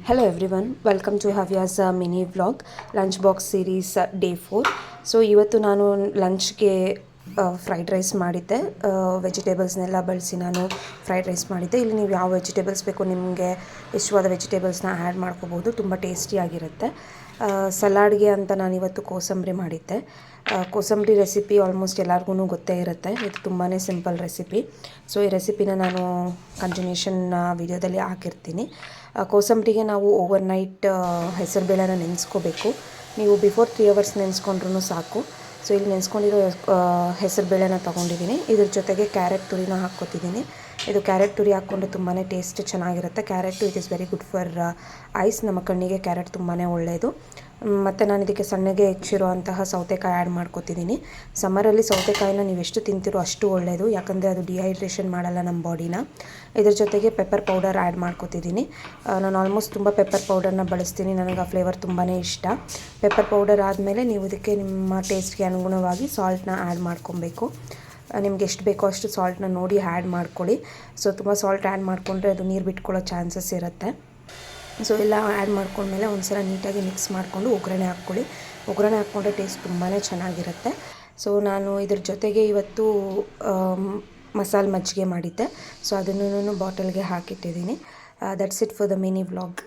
Hello everyone, welcome to Havya's mini vlog, lunch box series day 4. So ಇವತ್ತು ನಾನು ಲಂಚ್ಗೆ fried rice ಮಾಡಿದ್ದೆ. ವೆಜಿಟೇಬಲ್ಸ್ನೆಲ್ಲ ಬಳಸಿ ನಾನು ಫ್ರೈಡ್ ರೈಸ್ ಮಾಡಿದ್ದೆ. ಇಲ್ಲಿ ನೀವು ಯಾವ ವೆಜಿಟೇಬಲ್ಸ್ ಬೇಕು ನಿಮಗೆ ಇಷ್ಟವಾದ ವೆಜಿಟೇಬಲ್ಸ್ನ ಆ್ಯಡ್ ಮಾಡ್ಕೋಬೋದು, ತುಂಬ ಟೇಸ್ಟಿಯಾಗಿರುತ್ತೆ. ಸಲಾಡ್ಗೆ ಅಂತ ನಾನಿವತ್ತು ಕೋಸಂಬರಿ ಮಾಡಿದ್ದೆ. ಕೋಸಂಬರಿ ರೆಸಿಪಿ ಆಲ್ಮೋಸ್ಟ್ ಎಲ್ಲರಿಗೂ ಗೊತ್ತೇ ಇರುತ್ತೆ. ಇದು ತುಂಬಾ ಸಿಂಪಲ್ ರೆಸಿಪಿ. ಸೊ ಈ ರೆಸಿಪಿನ ನಾನು ಕಂಟಿನ್ಯೂಷನ್ ವಿಡಿಯೋದಲ್ಲಿ ಹಾಕಿರ್ತೀನಿ. ಕೋಸಂಬರಿಗೆ ನಾವು ಓವರ್ನೈಟ್ ಹೆಸರುಬೇಳೆನ ನೆನೆಸ್ಕೋಬೇಕು. ನೀವು ಬಿಫೋರ್ 3 hours ನೆನೆಸ್ಕೊಂಡ್ರೂ ಸಾಕು. ಸೊ ಇಲ್ಲಿ ನೆನೆಸ್ಕೊಂಡಿರೋ ಹೆಸರುಬೇಳೆನ ತೊಗೊಂಡಿದ್ದೀನಿ. ಇದ್ರ ಜೊತೆಗೆ ಕ್ಯಾರೆಟ್ ತುರಿನ ಹಾಕ್ಕೊತಿದ್ದೀನಿ. ಇದು ಕ್ಯಾರೆಟ್ ತುರಿ ಹಾಕ್ಕೊಂಡು ತುಂಬಾ ಟೇಸ್ಟ್ ಚೆನ್ನಾಗಿರುತ್ತೆ. Carrot it is very good for ice. ನಮ್ಮ ಕಣ್ಣಿಗೆ ಕ್ಯಾರೆಟ್ ತುಂಬಾ ಒಳ್ಳೆಯದು. ಮತ್ತು ನಾನು ಇದಕ್ಕೆ ಸಣ್ಣಗೆ ಹೆಚ್ಚಿರೋ ಅಂತಹ ಸೌತೆಕಾಯಿ ಆ್ಯಡ್ ಮಾಡ್ಕೊತಿದ್ದೀನಿ. ಸಮ್ಮರಲ್ಲಿ ಸೌತೆಕಾಯಿನ ನೀವು ಎಷ್ಟು ತಿಂತೀರೋ ಅಷ್ಟು ಒಳ್ಳೆಯದು, ಯಾಕಂದರೆ ಅದು ಡಿಹೈಡ್ರೇಷನ್ ಮಾಡಲ್ಲ ನಮ್ಮ ಬಾಡಿನ. ಇದ್ರ ಜೊತೆಗೆ ಪೆಪ್ಪರ್ ಪೌಡರ್ ಆ್ಯಡ್ ಮಾಡ್ಕೊತಿದ್ದೀನಿ. ನಾನು ಆಲ್ಮೋಸ್ಟ್ ತುಂಬ ಪೆಪ್ಪರ್ ಪೌಡರ್ನ ಬಳಸ್ತೀನಿ, ನನಗೆ ಆ ಫ್ಲೇವರ್ ತುಂಬಾ ಇಷ್ಟ. ಪೆಪ್ಪರ್ ಪೌಡರ್ ಆದಮೇಲೆ ನೀವು ಇದಕ್ಕೆ ನಿಮ್ಮ ಟೇಸ್ಟ್ಗೆ ಅನುಗುಣವಾಗಿ ಸಾಲ್ಟ್ನ ಆ್ಯಡ್ ಮಾಡ್ಕೊಬೇಕು. ನಿಮ್ಗೆ ಎಷ್ಟು ಬೇಕೋ ಅಷ್ಟು ಸಾಲ್ಟ್ನ ನೋಡಿ ಆ್ಯಡ್ ಮಾಡ್ಕೊಳ್ಳಿ. ಸೊ ತುಂಬ ಸಾಲ್ಟ್ ಆ್ಯಡ್ ಮಾಡಿಕೊಂಡ್ರೆ ಅದು ನೀರು ಬಿಟ್ಕೊಳ್ಳೋ ಚಾನ್ಸಸ್ ಇರುತ್ತೆ. ಸೊ ಎಲ್ಲ ಆ್ಯಡ್ ಮಾಡ್ಕೊಂಡ್ಮೇಲೆ ಒಂದು ಸಲ ನೀಟಾಗಿ ಮಿಕ್ಸ್ ಮಾಡಿಕೊಂಡು ಒಗ್ಗರಣೆ ಹಾಕ್ಕೊಳ್ಳಿ. ಒಗ್ಗರಣೆ ಹಾಕ್ಕೊಂಡ್ರೆ ಟೇಸ್ಟ್ ತುಂಬಾ ಚೆನ್ನಾಗಿರುತ್ತೆ. ಸೊ ನಾನು ಇದ್ರ ಜೊತೆಗೆ ಇವತ್ತು ಮಸಾಲೆ ಮಜ್ಜಿಗೆ ಮಾಡಿದ್ದೆ. ಸೊ ಅದನ್ನು ಬಾಟಲ್ಗೆ ಹಾಕಿಟ್ಟಿದ್ದೀನಿ. That's it for the mini vlog.